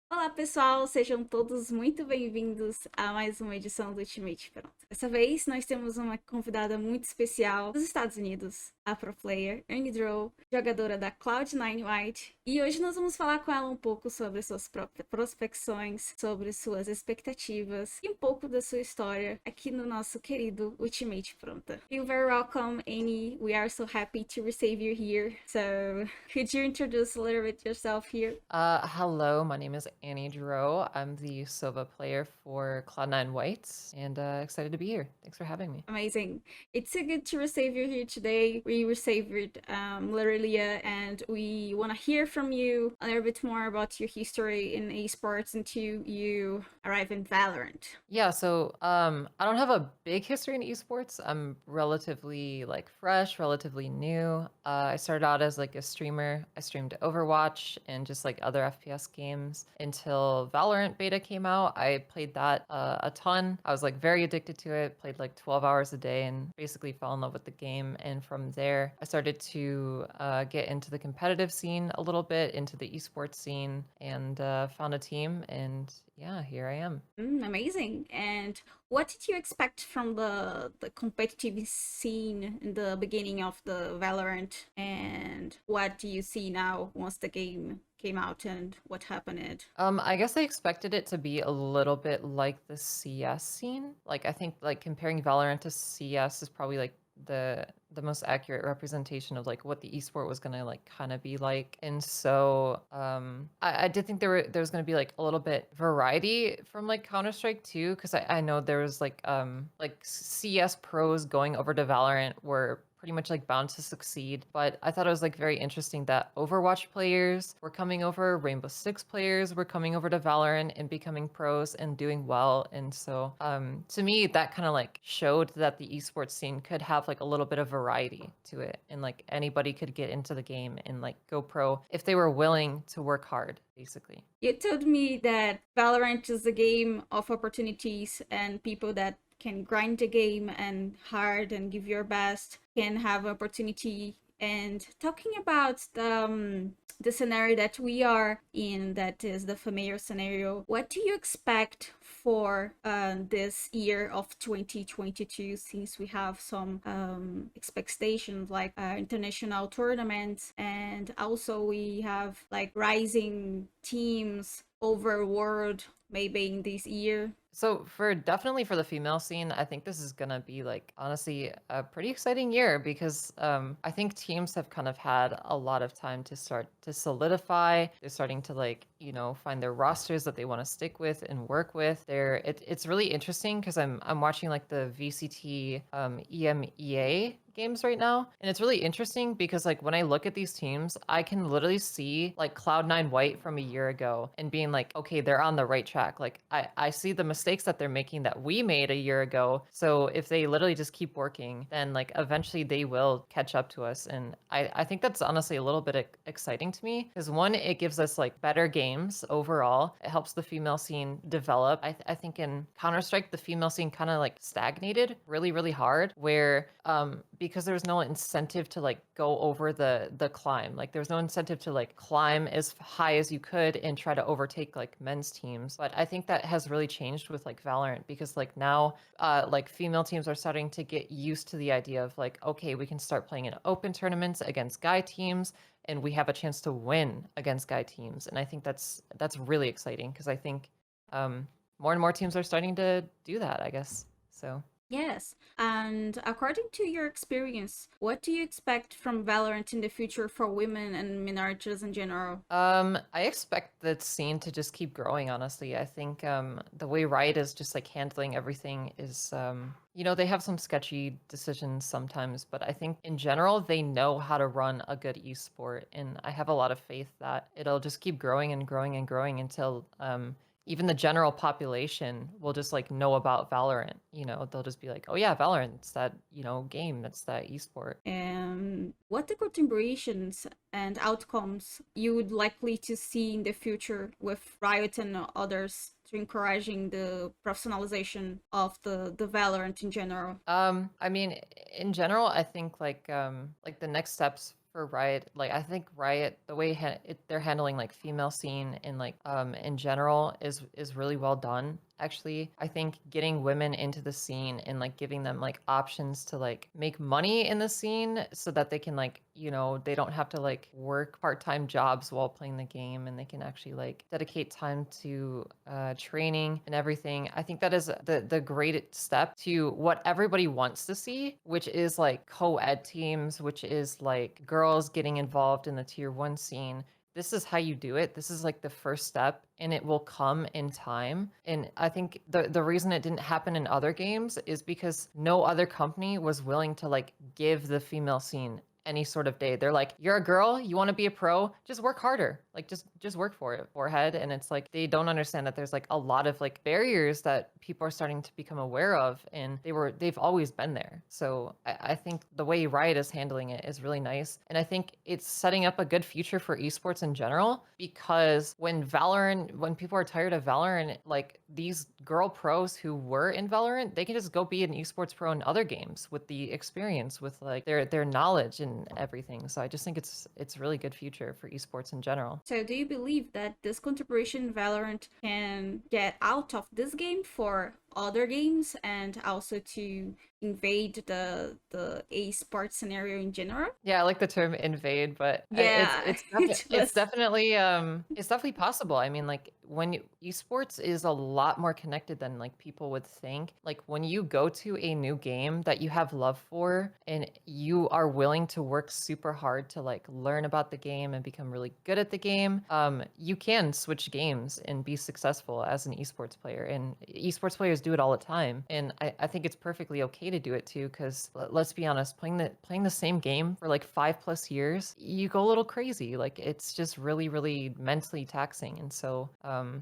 Olá pessoal, sejam todos muito bem-vindos a mais uma edição do Ultimate Pronta. Dessa vez nós temos uma convidada muito especial dos Estados Unidos, a pro player Rendryx, jogadora da Cloud9 White, e hoje nós vamos falar com ela um pouco sobre suas prospecções, sobre suas expectativas e um pouco da sua história aqui no nosso querido Ultimate Pronta. You're very welcome, Annie. We are so happy to receive you here. So, could you introduce a little bit yourself here? Hello, my name is Annie Dro. I'm the Sova player for Cloud9 White, and excited to be here. Thanks for having me. Amazing. It's so good to receive you here today. We received literally, and we want to hear from you a little bit more about your history in esports until you arrive in Valorant. Yeah, so I don't have a big history in esports. I'm relatively fresh, relatively new. I started out as like a streamer. I streamed Overwatch and just like other FPS games until Valorant beta came out. I played that a ton. I was like very addicted to it, played like 12 hours a day and basically fell in love with the game. And from there, I started to get into the competitive scene a little bit, into the esports scene, and found a team. And yeah, here I am. Amazing. And what did you expect from the competitive scene in the beginning of the Valorant? And what do you see now once the game came out and what happened? I guess I expected it to be a little bit like the CS scene. Like I think like comparing Valorant to CS is probably like the most accurate representation of like what the esport was gonna like kind of be like. And so I did think there was gonna be like a little bit variety from like Counter-Strike too, because I know there was like CS pros going over to Valorant were pretty much like bound to succeed. But I thought it was like very interesting that Overwatch players were coming over, Rainbow Six players were coming over to Valorant and becoming pros and doing well. And so to me, that kind of like showed that the esports scene could have like a little bit of variety to it. And like anybody could get into the game and like go pro if they were willing to work hard, basically. You told me that Valorant is a game of opportunities and people that can grind the game and hard and give your best can have opportunity. And talking about the scenario that we are in, that is the familiar scenario, what do you expect for this year of 2022, since we have some expectations like international tournaments, and also we have like rising teams over world maybe in this year? So definitely for the female scene, I think this is gonna be like honestly a pretty exciting year because I think teams have kind of had a lot of time to start to solidify. They're starting to like find their rosters that they want to stick with and work with. It's really interesting because I'm watching like the VCT EMEA games right now, and it's really interesting because like when I look at these teams, I can literally see like Cloud9 White from a year ago and being like, okay, they're on the right track. Like I see the mistakes that they're making that we made a year ago. So if they literally just keep working, then like eventually they will catch up to us. And I think that's honestly a little bit exciting to me because one, it gives us like better games overall. It helps the female scene develop. I think in Counter-Strike, the female scene kind of like stagnated really, really hard where because there's no incentive to like go over the climb. Like there's no incentive to like climb as high as you could and try to overtake like men's teams. But I think that has really changed with like Valorant because like now like female teams are starting to get used to the idea of like, okay, we can start playing in open tournaments against guy teams and we have a chance to win against guy teams. And I think that's really exciting because I think more and more teams are starting to do that, I guess. So Yes, and according to your experience, what do you expect from Valorant in the future for women and minorities in general? I expect the scene to just keep growing, honestly. I think the way Riot is just like handling everything is they have some sketchy decisions sometimes, but I think in general they know how to run a good esport, and I have a lot of faith that it'll just keep growing and growing and growing until even the general population will just like know about Valorant. They'll just be like, oh yeah, Valorant, it's that, game, it's that esport. And what the contributions and outcomes you would likely to see in the future with Riot and others to encouraging the professionalization of the Valorant in general? I mean, in general, I think like the next steps for Riot, like I think Riot, the way they're handling like female scene in like in general is really well done. Actually, I think getting women into the scene and like giving them like options to like make money in the scene so that they can like, you know, they don't have to like work part-time jobs while playing the game, and they can actually like dedicate time to training and everything. I think that is the great step to what everybody wants to see, which is like co-ed teams, which is like girls getting involved in the tier 1 scene. This is how you do it. This is like the first step, and it will come in time. And I think the reason it didn't happen in other games is because no other company was willing to like give the female scene any sort of day. They're like, you're a girl, you want to be a pro, just work harder. Like just work for it, forehead. And it's like they don't understand that there's like a lot of like barriers that people are starting to become aware of, and they've always been there. So I think the way Riot is handling it is really nice. And I think it's setting up a good future for esports in general, because when people are tired of Valorant, like these girl pros who were in Valorant, they can just go be an esports pro in other games with the experience, with like their knowledge and everything. So I just think it's really good future for esports in general. So do you believe that this contribution Valorant can get out of this game for other games, and also to invade the e-sport scenario in general? Yeah, I like the term invade, but Yeah, it's definitely possible. I mean, like when esports is a lot more connected than like people would think. Like when you go to a new game that you have love for, and you are willing to work super hard to like learn about the game and become really good at the game, you can switch games and be successful as an esports player. And esports players do it all the time, and I think it's perfectly okay to do it too, because let's be honest, playing the same game for like 5+ years, you go a little crazy. Like it's just really mentally taxing. And so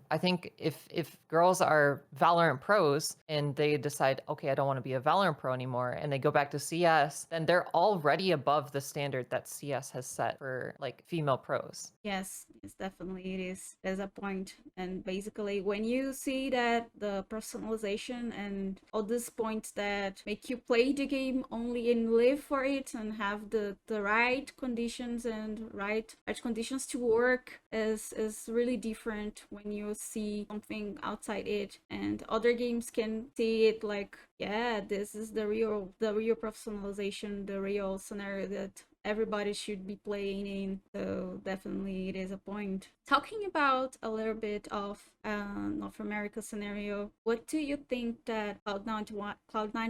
I think if girls are Valorant pros and they decide, okay, I don't want to be a Valorant pro anymore, and they go back to CS, then they're already above the standard that CS has set for like female pros. yes, definitely it is. There's a point. And basically when you see that the personalization and all these points that make you play the game only and live for it and have the right conditions and right conditions to work is really different when you see something outside it, and other games can see it like, yeah, this is the real professionalization, the real scenario that everybody should be playing in. So definitely it is a point. Talking about a little bit of North America scenario, what do you think that Cloud9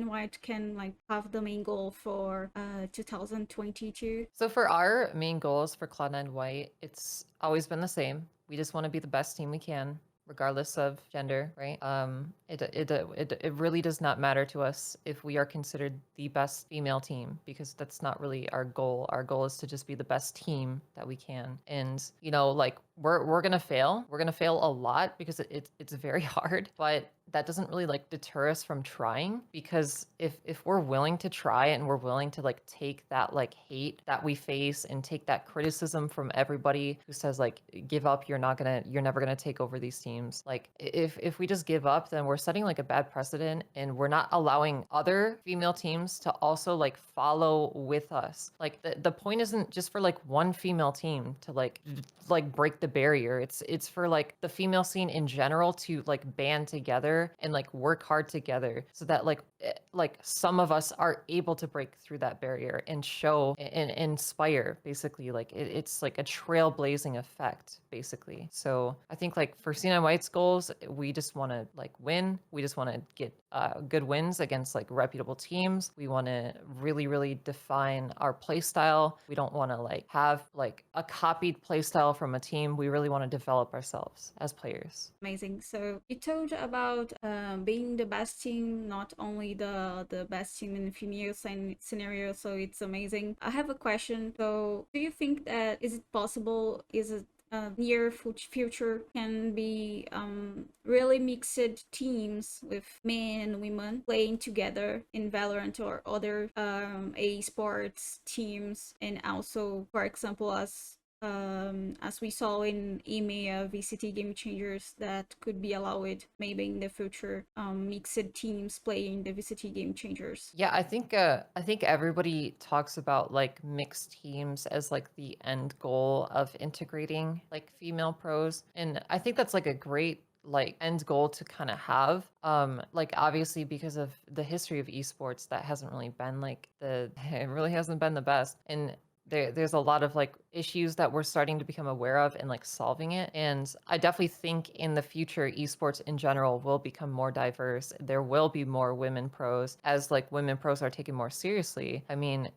White can like have the main goal for 2022? So for our main goals for Cloud9 White, it's always been the same. We just want to be the best team we can, regardless of gender, right? It really does not matter to us if we are considered the best female team, because that's not really our goal. Our goal is to just be the best team that we can. And you know, like we're gonna fail. We're gonna fail a lot because it's very hard, but that doesn't really like deter us from trying, because if we're willing to try and we're willing to like take that like hate that we face and take that criticism from everybody who says like, give up, you're never gonna take over these teams. Like if we just give up, then we're setting like a bad precedent, and we're not allowing other female teams to also like follow with us. Like the point isn't just for like one female team to like break the barrier. It's for like the female scene in general to like band together and like work hard together, so that like some of us are able to break through that barrier and show and inspire, basically. Like it's like a trailblazing effect, basically. So I think like for C9 White's goals, we just want to like win. We just want to get good wins against like reputable teams. We want to really define our play style. We don't want to like have like a copied play style from a team. We really want to develop ourselves as players. Amazing. So you told about being the best team, not only the best team in the female scenario. So it's amazing. I have a question. So do you think that is it possible? Is it near future can be really mixed teams with men and women playing together in Valorant or other esports teams, and also, for example, as as we saw in EMEA VCT Game Changers, that could be allowed maybe in the future, mixed teams playing the VCT Game Changers. Yeah, I think everybody talks about like mixed teams as like the end goal of integrating like female pros. And I think that's like a great like end goal to kind of have. Like obviously because of the history of esports, that hasn't really been like it really hasn't been the best. And there's a lot of like issues that we're starting to become aware of and like solving it. And I definitely think in the future, esports in general will become more diverse. There will be more women pros as like women pros are taken more seriously. I mean,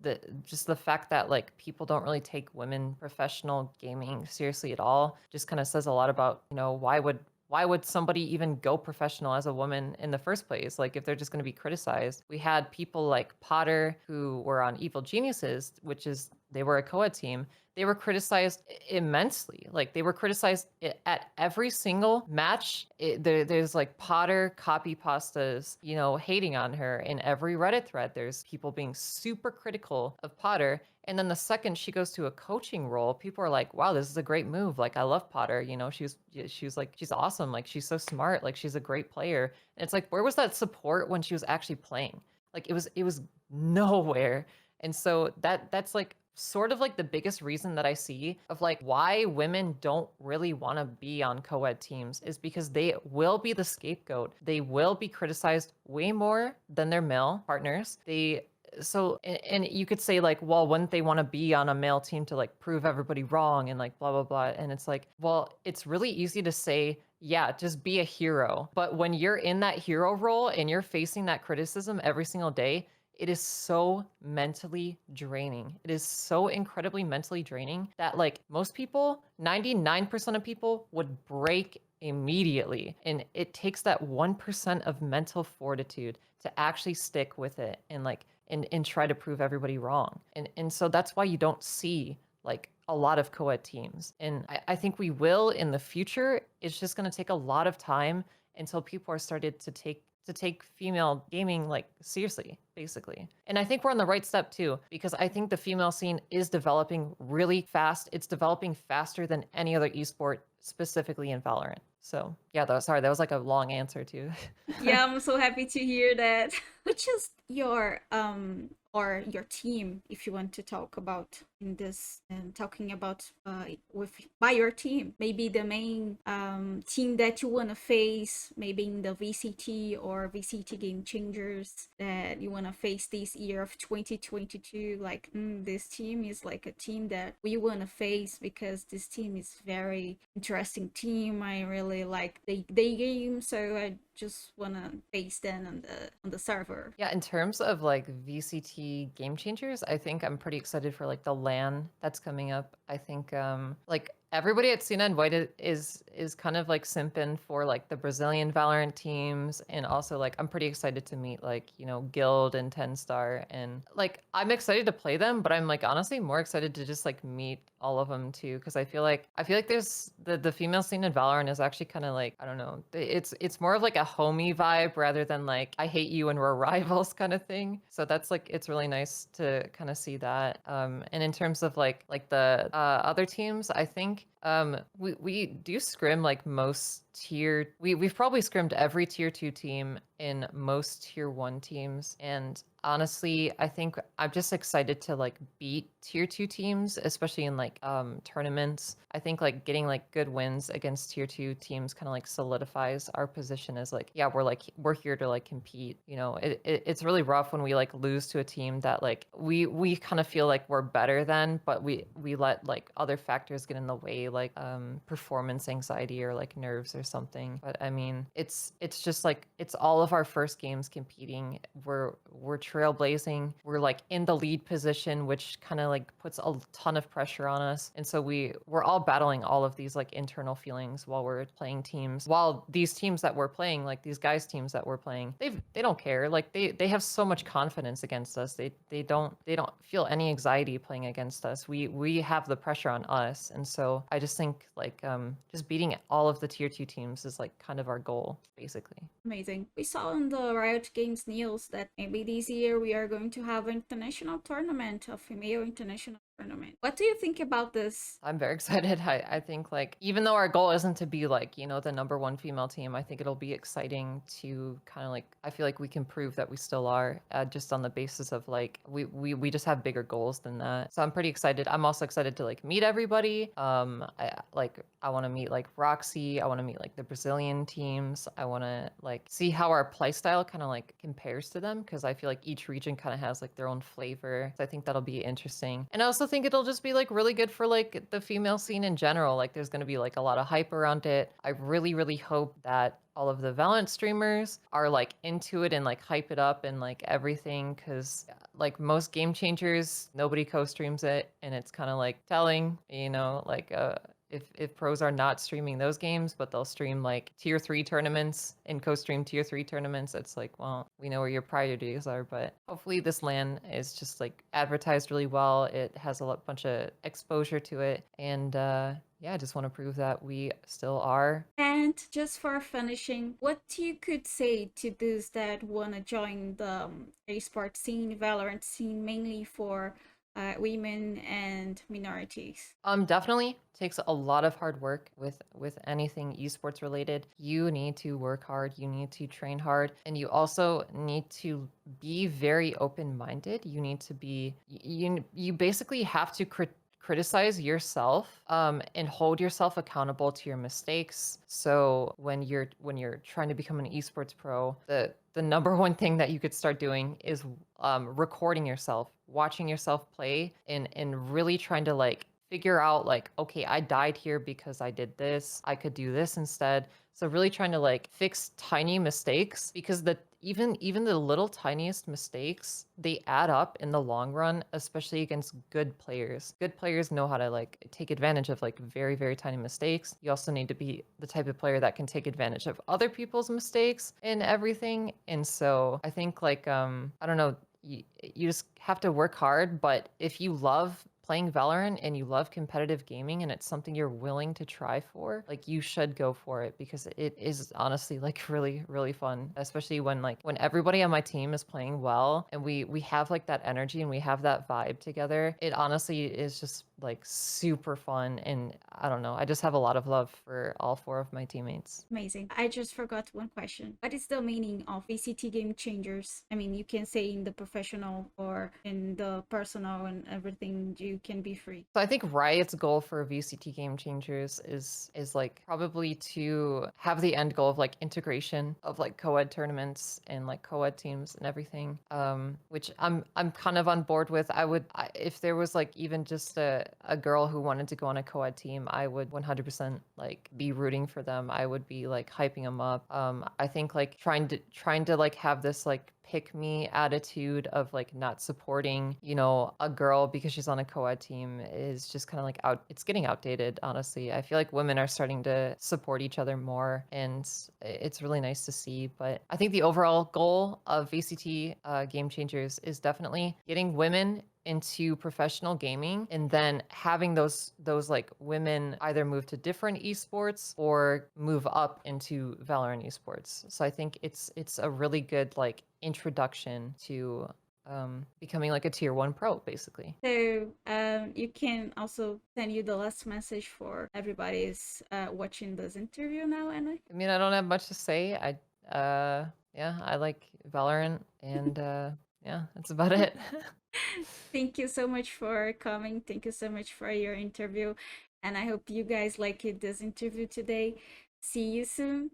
just the fact that like people don't really take women professional gaming seriously at all just kind of says a lot about, you know, why would somebody even go professional as a woman in the first place? Like if they're just going to be criticized. We had people like Potter who were on Evil Geniuses, which is they were a co-ed team. They were criticized immensely. Like they were criticized at every single match. There's like Potter copy pastas, you know, hating on her in every Reddit thread. There's people being super critical of Potter. And then the second she goes to a coaching role, people are like, wow, this is a great move. Like, I love Potter. You know, she's like, she's awesome. Like, she's so smart. Like, she's a great player. And it's like, where was that support when she was actually playing? Like, it was nowhere. And so that's like sort of like the biggest reason that I see of like why women don't really want to be on co-ed teams is because they will be the scapegoat. They will be criticized way more than their male partners. And you could say like, well, wouldn't they want to be on a male team to like prove everybody wrong and like blah blah blah. And it's like, well, it's really easy to say, yeah, just be a hero. But when you're in that hero role and you're facing that criticism every single day, it is so mentally draining. It is so incredibly mentally draining that like most people, 99% of people would break immediately. And it takes that 1% of mental fortitude to actually stick with it and like and try to prove everybody wrong. And so that's why you don't see like a lot of co-ed teams. And I think we will in the future. It's just going to take a lot of time until people are started to take female gaming like seriously, basically. And I think we're on the right step too, because I think the female scene is developing really fast. It's developing faster than any other esport, specifically in Valorant. So yeah, sorry, that was like a long answer too. Yeah, I'm so happy to hear that. Which is your or your team, if you want to talk about in this and talking about with by your team, maybe the main team that you want to face, maybe in the VCT or VCT Game Changers that you want to face this year of 2022. Like, this team is like a team that we want to face because this team is very interesting team. I really like they game, so I just wanna face them on the server. Yeah, in terms of like VCT Game Changers, I think I'm pretty excited for like the LAN that's coming up. I think like everybody at C9 White is kind of like simping for like the Brazilian Valorant teams, and also like I'm pretty excited to meet like, you know, Guild and 10 Star, and like I'm excited to play them, but I'm like honestly more excited to just like meet all of them too, because I feel like there's the female scene in Valorant is actually kind of like, I don't know, it's more of like a homey vibe rather than like I hate you and we're rivals kind of thing. So that's like, it's really nice to kind of see that. And in terms of like the other teams, I think we do scrim like most we've probably scrimmed every tier 2 team in most tier 1 teams. And honestly, I think I'm just excited to like beat tier 2 teams, especially in like tournaments. I think like getting like good wins against tier 2 teams kind of like solidifies our position as like, yeah, we're here to like compete. You know, it's really rough when we like lose to a team that like we kind of feel like we're better than, but we let like other factors get in the way, like performance anxiety or like nerves or something. But I mean, it's just like, it's all of our first games competing. We're trailblazing. We're like in the lead position, which kind of like puts a ton of pressure on us. And so we're all battling all of these like internal feelings while we're playing teams. While these teams that we're playing, like these guys teams that we're playing, they don't care. Like they have so much confidence against us. They don't feel any anxiety playing against us. We have the pressure on us. And so I just think like just beating all of the tier 2 teams is like kind of our goal, basically. Amazing. We saw in the Riot Games news that maybe this year we are going to have an international tournament, a female international tournament. What do you think about this? I'm very excited. I think like even though our goal isn't to be like, you know, the #1 female team, I think it'll be exciting to kind of like I feel like we can prove that we still are just on the basis of like we just have bigger goals than that. So I'm pretty excited. I'm also excited to like meet everybody. I want to meet like Roxy. I want to meet like the Brazilian teams. I want to like see how our playstyle kind of like compares to them because I feel like each region kind of has like their own flavor. So I think that'll be interesting. And I also think it'll just be like really good for like the female scene in general. Like there's going to be like a lot of hype around it. I really hope that all of the VALORANT streamers are like into it and like hype it up and like everything because like most Game Changers, nobody co-streams it and it's kind of like telling, you know, like if pros are not streaming those games, but they'll stream like tier 3 tournaments and co-stream tier 3 tournaments, it's like, well, we know where your priorities are, but hopefully this LAN is just like advertised really well. It has a bunch of exposure to it. And yeah, I just want to prove that we still are. And just for finishing, what you could say to those that want to join the esports scene, Valorant scene, mainly for women and minorities? Definitely takes a lot of hard work with anything esports related. You need to work hard, you need to train hard, and you also need to be very open-minded. You need to be you basically have to criticize yourself and hold yourself accountable to your mistakes. So when you're trying to become an esports pro, the #1 thing that you could start doing is recording yourself, watching yourself play, and really trying to like figure out like, okay, I died here because I did this. I could do this instead. So really trying to like fix tiny mistakes because even the little tiniest mistakes, they add up in the long run, especially against good players. Good players know how to like take advantage of like very tiny mistakes. You also need to be the type of player that can take advantage of other people's mistakes and everything. And so I think like I don't know, you just have to work hard, but if you love playing Valorant and you love competitive gaming and it's something you're willing to try for, like you should go for it because it is honestly like really fun, especially when everybody on my team is playing well and we have like that energy and we have that vibe together. It honestly is just like super fun, and I don't know, I just have a lot of love for all 4 of my teammates. Amazing. I just forgot one question. What is the meaning of VCT Game Changers? I mean, you can say in the professional or in the personal and everything, you can be free. So I think Riot's goal for VCT Game Changers is like probably to have the end goal of like integration of like co-ed tournaments and like co-ed teams and everything, which I'm kind of on board with. If there was like even just a girl who wanted to go on a co-ed team, I would 100% like be rooting for them. I would be like hyping them up. I think like trying to like have this like pick me attitude of like not supporting, you know, a girl because she's on a co-ed team is just kind of like it's getting outdated, honestly. I feel like women are starting to support each other more and it's really nice to see. But I think the overall goal of VCT Game Changers is definitely getting women into professional gaming and then having those like women either move to different esports or move up into Valorant esports. So I think it's a really good like introduction to becoming like a tier 1 pro basically. So you can also send you the last message for everybody's watching this interview now, Anna. I mean, I don't have much to say. Yeah, I like Valorant and yeah, that's about it. Thank you so much for coming. Thank you so much for your interview. And I hope you guys liked this interview today. See you soon.